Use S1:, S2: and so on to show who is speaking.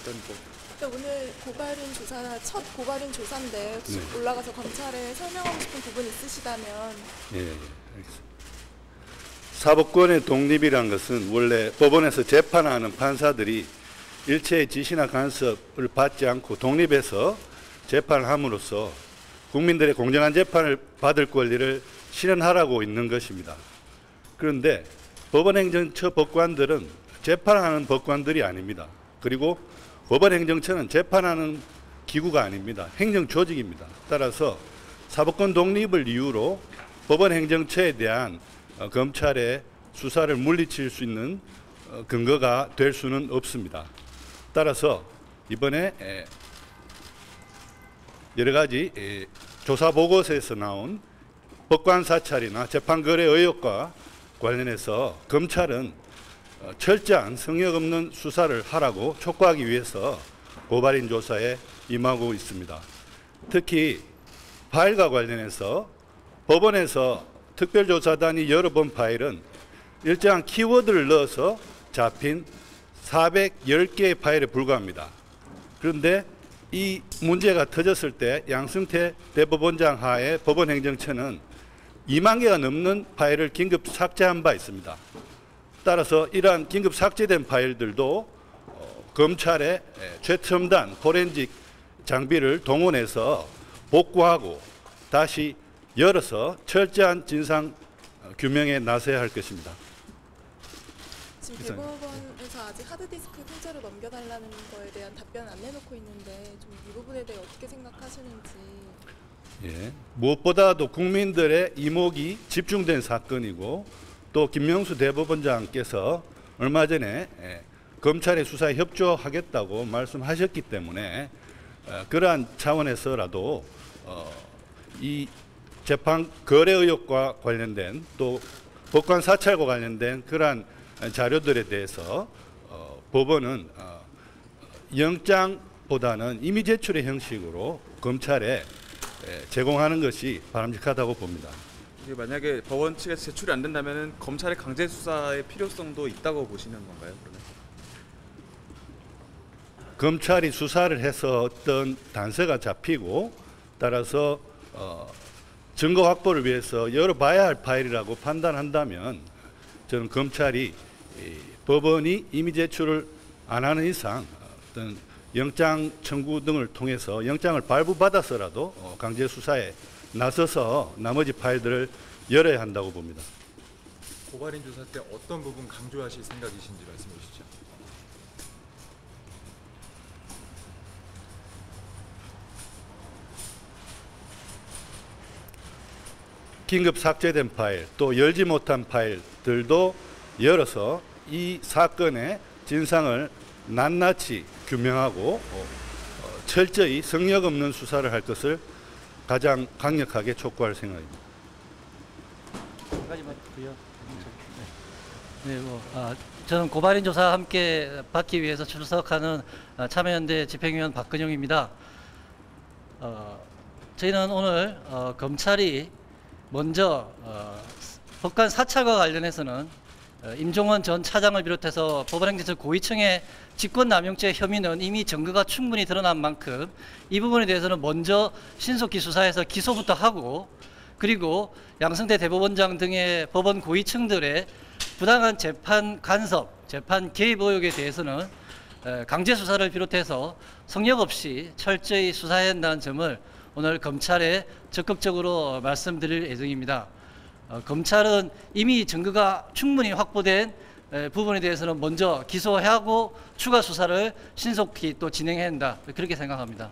S1: 어떤
S2: 오늘 고발인 조사 첫 고발인 조사인데 혹시 올라가서 검찰에 설명하고 싶은 부분 있으시다면.
S3: 예, 알겠습니다. 사법권의 독립이란 것은 원래 법원에서 재판하는 판사들이 일체의 지시나 간섭을 받지 않고 독립해서 재판을 함으로써 국민들의 공정한 재판을 받을 권리를 실현하라고 있는 것입니다. 그런데 법원행정처 법관들은 재판하는 법관들이 아닙니다. 그리고 법원행정처는 재판하는 기구가 아닙니다. 행정조직입니다. 따라서 사법권 독립을 이유로 법원행정처에 대한 검찰의 수사를 물리칠 수 있는 근거가 될 수는 없습니다. 따라서 이번에 여러 가지 조사 보고서에서 나온 법관 사찰이나 재판 거래 의혹과 관련해서 검찰은 철저한 성역 없는 수사를 하라고 촉구하기 위해서 고발인 조사에 임하고 있습니다. 특히 파일과 관련해서 법원에서 특별조사단이 열어본 파일은 일정한 키워드를 넣어서 잡힌 410개의 파일에 불과합니다. 그런데 이 문제가 터졌을 때 양승태 대법원장 하에 법원행정처는 2만 개가 넘는 파일을 긴급 삭제한 바 있습니다. 따라서 이러한 긴급 삭제된 파일들도 검찰의 최첨단 포렌식 장비를 동원해서 복구하고 다시 열어서 철저한 진상 규명에 나서야 할 것입니다.
S2: 지금 대법원에서 아직 하드디스크 통째로 넘겨달라는 거에 대한 답변 안 내놓고 있는데 좀 이 부분에 대해 어떻게 생각하시는지.
S3: 예, 무엇보다도 국민들의 이목이 집중된 사건이고 또 김명수 대법원장께서 얼마 전에 검찰의 수사에 협조하겠다고 말씀하셨기 때문에 그러한 차원에서라도 이 재판 거래 의혹과 관련된 또 법관 사찰과 관련된 그러한 자료들에 대해서 법원은 영장보다는 임의 제출의 형식으로 검찰에 제공하는 것이 바람직하다고 봅니다.
S1: 만약에 법원 측에서 제출이 안 된다면 검찰의 강제 수사의 필요성도 있다고 보시는 건가요? 그러면?
S3: 검찰이 수사를 해서 어떤 단서가 잡히고 따라서 증거 확보를 위해서 열어봐야 할 파일이라고 판단한다면 저는 검찰이 법원이 임의 제출을 안 하는 이상 어떤 영장 청구 등을 통해서 영장을 발부받아서라도 강제 수사에 나서서 나머지 파일들을 열어야 한다고 봅니다.
S4: 고발인 조사 때 어떤 부분 강조하실 생각이신지 말씀해 주시죠.
S3: 긴급 삭제된 파일, 또 열지 못한 파일들도 열어서 이 사건의 진상을 낱낱이 규명하고 철저히 성역 없는 수사를 할 것을 가장 강력하게 촉구할 생각입니다.
S5: 저는 고발인 조사 함께 받기 위해서 출석하는 참여연대 집행위원 박근영입니다. 저희는 오늘 검찰이 먼저 법관 사찰과 관련해서는 임종원 전 차장을 비롯해서 법원행정처 고위층의 직권남용죄 혐의는 이미 증거가 충분히 드러난 만큼 이 부분에 대해서는 먼저 신속히 수사해서 기소부터 하고, 그리고 양승태 대법원장 등의 법원 고위층들의 부당한 재판 간섭, 재판 개입 의혹에 대해서는 강제 수사를 비롯해서 성역 없이 철저히 수사해야 한다는 점을 오늘 검찰에 적극적으로 말씀드릴 예정입니다. 검찰은 이미 증거가 충분히 확보된 부분에 대해서는 먼저 기소하고 추가 수사를 신속히 또 진행해야 한다, 그렇게 생각합니다.